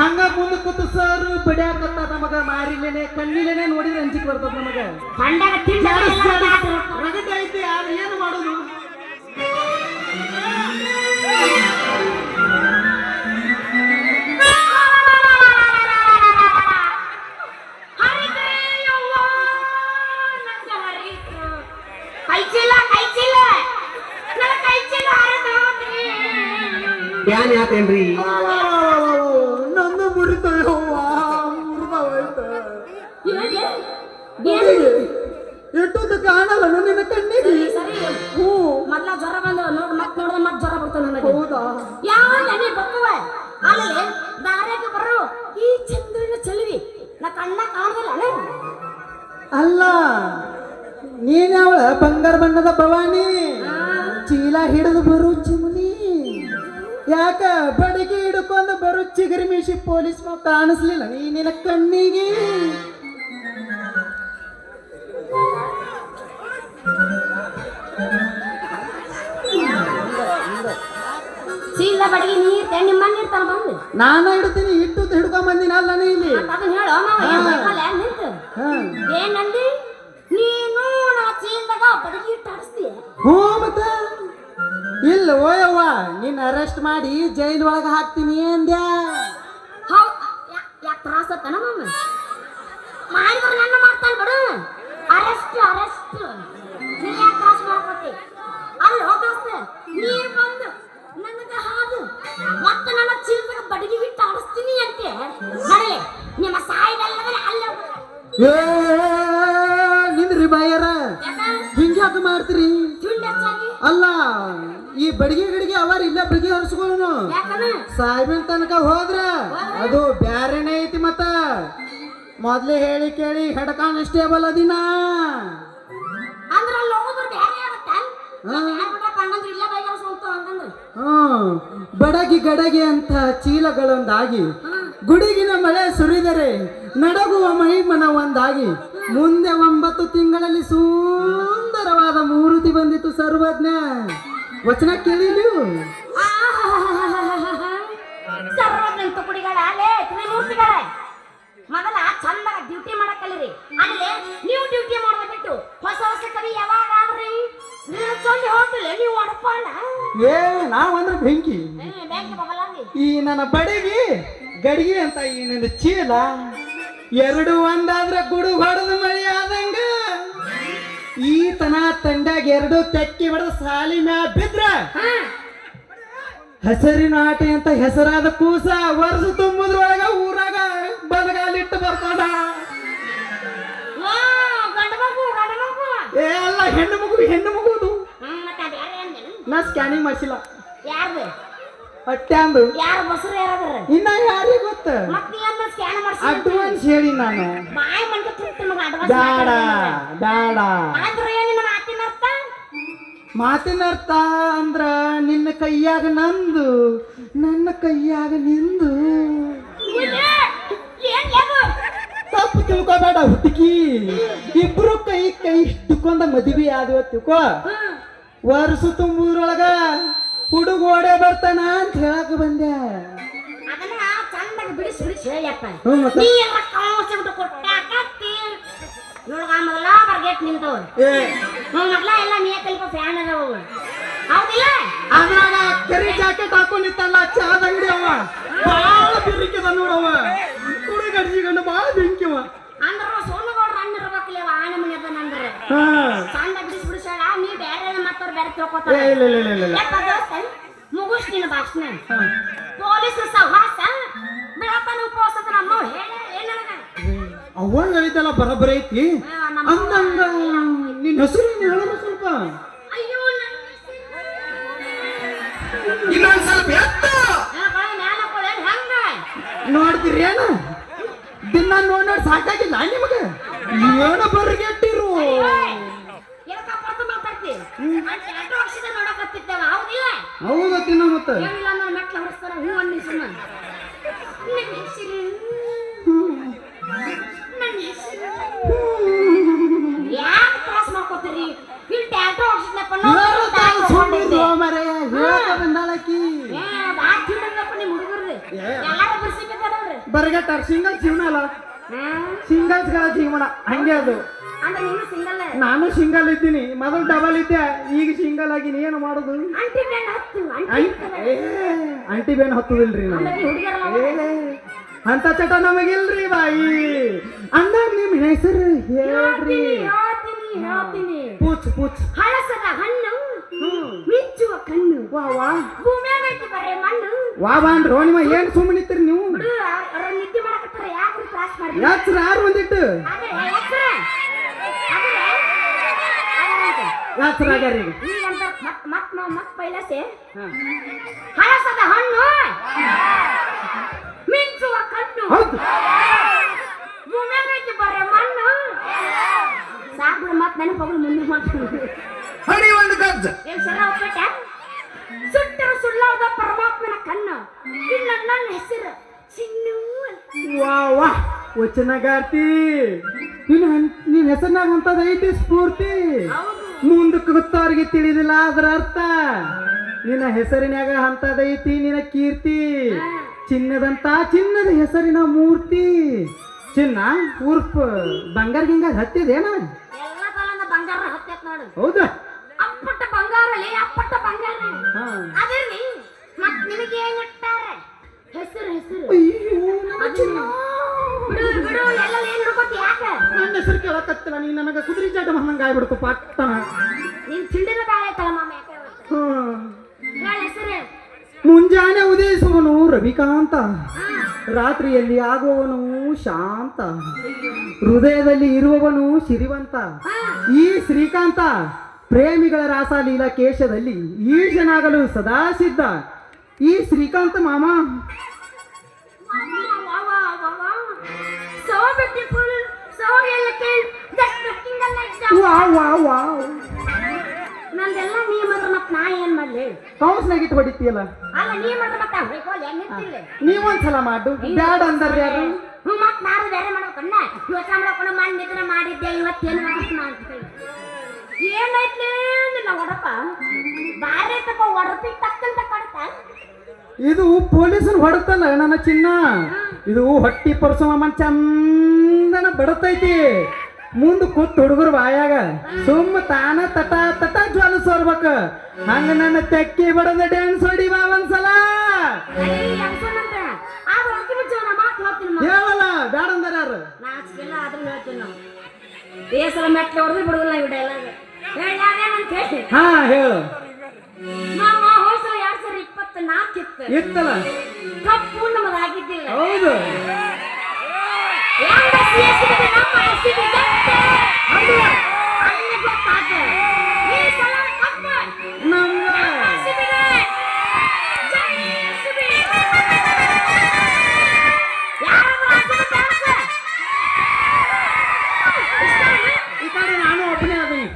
ಹಂಗ ಮುಂದ ಕೂತು ಸರ್ ಬಡಿಯಾಕತ್ತ ನಮಗ ಮಾರಿಲೇನೆ ಕಣ್ಣಿಲೇನೆ ನೋಡಿದ್ರೆ ಅಂಜಿಕ್ ಬರ್ತದ ನಮಗ ರಗಡ ಐತಿ ಆದ್ರೆ ಏನು ಮಾಡೋದು ಯಾನ್ ಯಾಕೇನ್ರಿ ನಂದು ಮುರಿತಯ್ಯ ಎಟ್ಟುದು ಕಾಣಲ್ಲ ನಿನ್ನ ಕಣ್ಣಿಗೆ ಮೊದ್ಲ ಜ್ವರ ಬಂದ ನೋಡ್ ಮತ್ ನೋಡಿದ್ರೆ ಮತ್ ಜ್ವರ ಬರ್ತಾವ ನನಗೆ ಹೌದಾ ಯಾವ ನೆನೆ ಬಕ್ಕುವ ಆಮೇಲೆ ದಾರ್ಯಾಗ ಬರೋ ಈ ಚಂದ್ರನ ಚಲವಿ ನಾ ಕಣ್ಣ ಕಾಣದಿಲ್ಲ ಅಲ್ಲ ನೀನ್ಯಾವಳ ಬಂಗಾರ ಬಣ್ಣದ ಭವಾನಿ ಚೀಲ ಹಿಡಿದು ಬರು ಚಿಮುನಿ ಯಾಕ ಬಡಿಗೆ ಹಿಡ್ಕೊಂಡು ಬರು ಚಿಗರಿ ಮೀಸಿ ಪೊಲೀಸ್ ಕಾಣಿಸ್ಲಿಲ್ಲ ನಿನ್ನ ಕಣ್ಣಿಗೆ ಚೀಲ ಬಡಿಗೆ ನೀರ್ ತೆಣ್ಣಿ ಮಣ್ಣು ಇರ್ತಾನ ಬಂದು ನಾನು ಹಿಡ್ತೀನಿ ಇಟ್ಟು ಹಿಡ್ಕೊಂಡ್ ಬಂದಿನ ಅಲ್ಲ ನೀ ಇಲ್ಲಿ ಅದನ್ನ ಹೇಳೋ ನಿಂತು ಏನಂದಿ ನೀನು ನಾ ಚೀಲದಾಗ ಬಡಿಗೆ ಇಟ್ಟು ಆಡಿಸ್ತೀಯ ಹ್ಞೂ ಮತ್ತ ಇಲ್ಲ ಓಯವ್ವ ನೀನ್ ಅರೆಸ್ಟ್ ಮಾಡಿ ಜೈಲ್ ಒಳಗ ಹಾಕ್ತೀನಿ ಅಂದ್ಯಾ ಯಾಕೆ ತ್ರಾಸ ಆತನ ಮಮ್ಮ ಮಾಡಿದ್ರೆ ನನ್ನ ಮಾಡ್ತಾನೆ ಬಿಡು ಅರೆಸ್ಟ್ ನೀ ಯಾಕೆ ತ್ರಾಸ ಮಾಡ್ಕೊತಿ ಅಲ್ಲಿ ಹೋಗಸ್ತ ನೀರ್ ಬಂದು ನನಗ ಹಾದು ಮತ್ತೆ ನನ್ನ ಚೀಲದಾಗ ಬಡಿಗೆ ಬಿಟ್ಟು ಆಡಿಸ್ತೀನಿ ಅಂತೆ ನಡೆ ನಿಮ್ಮ ಸಾಯಿದಲ್ಲದ್ರೆ ಅಲ್ಲೇ ನಿಂದ್ರಿ ಬಾಯರ ಹಿಂಗ್ಯಾಕ ಮಾಡ್ತೀರಿ ಅಲ್ಲ ಈ ಬಡಿಗೆ ಗಿಡಿಗೆ ಅವರ್ ಇಲ್ಲ ಬಡಿಗೆ ಹರಿಸ್ಕೊಳ್ಳೋನು ಸಾಹೇಬನ್ ತನಕ ಹೋದ್ರ ಅದು ಬ್ಯಾರೇನೆ ಐತಿ ಮತ್ತ ಮೊದ್ಲೇ ಹೇಳಿ ಕೇಳಿ ಹೆಡ್ ಕಾನ್ಸ್ಟೇಬಲ್ ಅದಿನ ಬಡಗಿ ಗಡಗಿ ಅಂತ ಚೀಲಗಳೊಂದಾಗಿ ಗುಡುಗಿನ ಮಳೆ ಸುರಿದರೆ ನಡಗುವ ಮಹಿಮನ ಒಂದಾಗಿ ಮುಂದೆ 9 ತಿಂಗಳಲ್ಲಿ ಸುಂದರವಾದ ಮೂರುತಿ ಬಂದಿತ್ತು ಸರ್ವಜ್ಞ ವಚನ ಕೇಳಿಲು ಸರ್ವಜ್ಞ ತುಕುಡಿಗಳೇ ತ್ರಿಮೂರ್ತಿಗಳೇ ಮೊದಲ ಚಂದಾಗ ಡ್ಯೂಟಿ ಮಾಡಕ್ಕಲ್ಲಿರಿ ಆಮೇಲೆ ನೀವು ಡ್ಯೂಟಿ ಮಾಡೋದು ಬಿಟ್ಟು ಹೊಸ ಕವಿ ಯಾವಾಗ ಆದ್ರಿ ನೀವು ಚಂದ ಹೋಗ್ತಿಲ್ಲ ನೀವು ಅಡಪಾಣ ನಾವಂದ್ರೆ ಬೆಂಕಿ ಈ ನನ್ನ ಬಡಿಗಿ ಗಡಿಗೆ ಅಂತ ಈ ನನ್ನ ಚೀಲ ಎರಡು ಒಂದಾದ್ರೆ ಗುಡು ಹೊಡೆದು ಮಳಿ ಆದಂಗ ಈ ತನ ತಂಡಾಗ ಎರಡು ತೆಕ್ಕಿ ಹೊಡೆದು ಸಾಲಿ ಮ್ಯಾ ಬಿದ್ರ ಹಸರಿನ ಆಟ ಅಂತ ಹೆಸರಾದ ಕೂಸ ವರ್ಷ ತುಂಬುದ್ರೊಳಗ ಊರಾಗ ಬಲಗಾಲಿಟ್ಟು ಬರ್ತಾನ ಎಲ್ಲ ಹೆಣ್ಣು ಮಗುದು ನಾ ಸ್ಕ್ಯಾನಿಂಗ್ ಮಾಡಿಸಿಲ್ಲ ಅಟ್ಯಾಂದು ಇನ್ನ ಯಾರಿಗೆ ಗೊತ್ತ ಅಡ್ವಾನ್ಸ್ ಹೇಳಿ ನಾನು ಬೇಡ ಮಾತಿನ ಅರ್ಥ ಅಂದ್ರ ನಿನ್ನ ಕೈಯಾಗ ನಂದು ನನ್ನ ಕೈಯಾಗ ನಿಂದು ತಪ್ಪು ತಿಳ್ಕೊಬೇಡ ಹುಡುಗಿ ಇಬ್ರು ಕೈ ಇಷ್ಟುಕೊಂಡ ಮದುವೆ ಆದ್ವ ತಿಳ್ಕೊ ವರ್ಷ ತುಂಬುದ್ರೊಳಗ ಹುಡುಗ ಓಡೇ ಬರ್ತಾನ ಅಂತ ಹೇಳಕ್ ಬಂದೆ ಅದ್ರಾಗ ಕೆರಿ ಜಾಕೆಟ್ ಹಾಕೊಂಡಿತ್ತಲ್ಲ ಚಾದ ಅಂಗಡಿ ಅವ ಬಾಳ ಬಿರಿಕಿದ ನೋಡವ ಹುಡುಗಡ್ಸಿಕೊಂಡು ಬಾಳ ಬೆಂಕಿವ ಅಂದ್ರ ಸೋನಗೌಡ್ರ ಅಣ್ಣ ಇರ್ಬೇಕಲ್ಲ ಆನೆ ಮನೆ ಅದ ಚಂದ ಬಿಡಿಸ್ಬಿಡಿಸಾಳ ನೀ ಬೇರೆ ಮಾತಾಡ್ ಬೇರೆ ತಿಳ್ಕೊತಾರ ಮುಗಿಸ್ತೀನಿ ಭಾಷಣ ಪೊಲೀಸ್ ಸಹವಾಸ ಬೆಳತನ ಉಪವಾಸದ ನಮ್ಮ ಅವಾಗ ಹೇಳಿದಲ್ಲ ಬರಬರ ಐತಿ ಅಂದಂಗ ನಿನ್ನ ಹೆಸರು ಹೇಳೋಣ ಸ್ವಲ್ಪ ಅಯ್ಯೋ ಇನ್ನೊಂದ್ ಸ್ವಲ್ಪ ಎತ್ತ ನೋಡ್ತೀರಿ ಏನ ದಿನ ನೋಡಿ ಸಾಕಾಗಿಲ್ಲ ನಿಮಗೆ ಏನ ಬರ್ಗೆಟ್ಟಿರು ಹೌದಾ ತಿನ್ನ ಮತ್ತ ಬರಗಟ್ಟಾರ ಸಿಂಗಲ್ ಜೀವನ ಅಲ್ಲ ಹ್ಮ್ ಸಿಂಗಲ್ಸ್ಗಳ ಜೀವನ ಹಂಗೆ ಅದು ಅಂದ್ರೆ ನೀನು ಸಿಂಗಲ್ ನಾನು ಸಿಂಗಲ್ ಇದ್ದೀನಿ ಮೊದಲು ಡಬಲ್ ಇದ್ದೆ ಈಗ ಸಿಂಗಲ್ ಆಗಿನಿ ಏನು ಮಾಡೋದು ಅಂಟಿ ಬೆನ್ನ ಹತ್ತು ಅಂಟಿ ಬೇನ್ ಹತ್ತುದಿಲ್ರಿ ನಾನು ಹುಡುಗಿಯರಲ್ಲ ಅಂತ ಚಟ ನಮಗಿಲ್ರಿ ಬಾಯಿ ಅಂದಾಗ ನಿಮ್ ಹೆಸರು ಹೇಳ್ರಿ ಹೇಳ್ತೀನಿ ಪೂಚ್ ಪೂಚ್ ಹಳಸದ ಹಣ್ಣು ಮಿಂಚುವ ಕಣ್ಣು ವಾ ವಾ ಭೂಮಿಯಾಗೈತಿ ಬರೇ ಮಣ್ಣು ವಾ ಬಾ ಅಂದ್ರೋ ನಿಮ್ಮ ಏನ್ ಸುಮ್ಮನಿತ್ರಿ ನೀವು ಬಿಡು ಅವ್ರ ನಿದ್ದೆ ಮಾಡಕತ್ತಾರ ಯಾಕ್ರಿ ಕ್ಲಾಸ್ ಮಾಡಿ ಯಾತ್ರ ಯಾರು ಬಂದಿಟ್ಟು ಯಾತ್ರ ಆಗ್ಯಾರ ಈಗ ಈಗಂತ ಮತ್ ಪೈಲಸೆ ಹಳಸದ ಹಣ್ಣು ಮಿಂಚುವ ಕಣ್ಣು ಹೌದು ಭೂಮಿಯಾಗೈತಿ ಬರೇ ಮಣ್ಣು ಸಾಕು ಮತ್ ನೆನಪಗಳು ಮುಂದೆ ಮಾಡ್ಕೊಂಡು ಹಡಿ ಒಂದು ಗಜ್ಜ ಏನ್ ಸರ ಒಪ್ಪಟ ಸುಟ್ಟರು ಸುಳ್ಳಾದ ಪರಮಾತ್ಮನ ಕಣ್ಣು ಇಲ್ಲ ನನ್ನ ಹೆಸರು ಚಿನ್ನು ವಾ ವಾ ವಚನಗಾರ್ತಿ ನಿನ್ನ ಹೆಸರಿನಾಗ ಅಂತದ ಐತಿ ಸ್ಫೂರ್ತಿ ಮುಂದಕ್ಕೆ ಗೊತ್ತವ್ರಿಗೆ ತಿಳಿದಿಲ್ಲ ಅದರ ಅರ್ಥ ನಿನ್ನ ಹೆಸರಿನಾಗ ಅಂತದೈತಿ ನಿನ್ನ ಕೀರ್ತಿ ಚಿನ್ನದ ಹೆಸರಿನ ಮೂರ್ತಿ ಚಿನ್ನ ಉರ್ಫ್ ಬಂಗಾರ ಗಿಂಗಾರ ಹತ್ತಿದೇನ ಎಲ್ಲ ಕಾಲದ ಬಂಗಾರ ಹತ್ತೈತ್ ನೋಡು ಹೌದಾ ಅಪ್ಪಟ್ಟ ಬಂಗಾರಲಿ ಅಪ್ಪಟ್ಟ ಬಂಗಾರ ಅದಿರ್ಲಿ ಮತ್ ನಿನಗೆ ಏನ್ ಇಟ್ಟಾರೆ ಹೆಸರು ಅಯ್ಯೋ ಬಿಡು ಬಿಡು ಎಲ್ಲ ಏನ್ ಹಿಡ್ಕೊತಿ ಯಾಕ ನನ್ನ ಹೆಸರು ಕೇಳಕತ್ತಿಲ್ಲ ನೀ ನನಗ ಕುದುರೆ ಜಾಟ ಬಂದಂಗ ಆಗ್ಬಿಡ್ತು ಪಟ್ಟಣ ನೀನ್ ತಿಂಡಿನ ಬಾಳೆ ಐತಲ್ಲ ಮಾಮ ಯಾಕೆ ಹೇಳ ಹೆಸರು ಮುಂಜಾನೆ ಉದಯಿಸುವನು ರವಿಕಾಂತ ರಾತ್ರಿಯಲ್ಲಿ ಆಗುವವನು ಶಾಂತ ಹೃದಯದಲ್ಲಿ ಇರುವವನು ಸಿರಿವಂತ ಈ ಶ್ರೀಕಾಂತ ಪ್ರೇಮಿಗಳ ರಾಸಲೀಲಾ ಕೇಶದಲ್ಲಿ ಈಶನಾಗಲು ಸದಾ ಸಿದ್ಧ ಈ ಶ್ರೀಕಾಂತ ಮಾಮ so beautiful so elegant just looking like that wow wow wow ನಂದೆಲ್ಲ ನೀ ಮಾತ್ರ ಮತ್ ನಾ ಏನ್ ಮಾಡ್ಲಿ ಕೌನ್ಸ್ನಾಗಿಟ್ಟು ಹೊಡಿತೀಯಲ್ಲ ಅಲ್ಲ ನೀ ಮಾತ್ರ ಮತ್ತ ಹೊಯ್ಕೋಲ್ ಹೆಂಗಿರ್ತಿಲ್ಲ ನೀವೊಂದ್ಸಲ ಮಾಡು ಬ್ಯಾಡ ಅಂದಾರ ಯಾರು ಮತ್ ನಾನು ಬೇರೆ ಮಾಡ್ಬೇಕನ್ನ ಯೋಚನೆ ಮಾಡ್ಕೊಂಡು ಮಾಡಿದ್ರೆ ಮಾಡಿದ್ದೆ ಇವತ್ತೇನು ಮಾಡ್ತೀನಿ ಅಂತ ಹೇಳಿ ಏನೈತ್ಲಿ ನಿನ್ನ ಒಡಪ ಬಾರೆ ತಪ್ಪ ಒಡಪಿ ತಕ್ಕಂತ ಕಡ್ತ ಇದು ಪೊಲೀಸನ್ ಹೊಡತಲ್ಲ ನನ್ನ ಚಿನ್ನ ಇದು ಹೊಟ್ಟಿ ಪರ್ಸುವ ಮನ್ ಚಂದನ ಬಡತೈತಿ ಮುಂದ್ ಕೂತ್ ಹುಡುಗರು ಬಾಯಾಗ ಸುಮ್ಮ ತಾನ ತಟ ತಟ ಜ್ವಾಲ ಸೋರ್ಬೇಕ ಹಂಗ ನನ್ನ ತೆಕ್ಕಿ ಬಡದ ಡ್ಯಾನ್ಸ್ ಹೊಡಿ ಬಾ ಒಂದ್ಸಲ ಹೇಳಲ್ಲ ಬ್ಯಾಡ ಅಂದಾರ ಯಾರು ನಾಚಿಕೆಲ್ಲ ಆದ್ರೂ ಹೇಳ್ತೀನಿ ನಾವು ಬೇಸರ ಮೆಟ್ಲು ಹೊಡೆದು ಬಿಡುದಿಲ್ಲ ಇವ್ ಡೈಲಾಗ್ ಹೇಳಾದೇನಂತ ಹೇಳಿ ಹಾ ಹೇಳು ನಮ್ಮ ಹೊಸ 2024 ಇತ್ತು ಇತ್ತಲ್ಲ ಕಪ್ಪು ನಮಗಾಗಿದ್ದಿಲ್ಲ ಹೌದು ಹೆಂಗ ಸಿಎಸ್ಸಿಗೆ ನಮ್ಮ ಎಸ್ಸಿಗೆ ಜಂತೆ ಅಲ್ಲಿ ಗೊತ್ತಾತ ಈ ಸಲ ಕಪ್ಪು ನಮ್ಮ ಎಸ್ಸಿಗೆ ಜೈ ಎಸ್ಸಿಗೆ ಯಾರು ರಾಜನ ಈ ಕಡೆ ನಾನು ಒಬ್ಬನೇ ಅದೀನಿ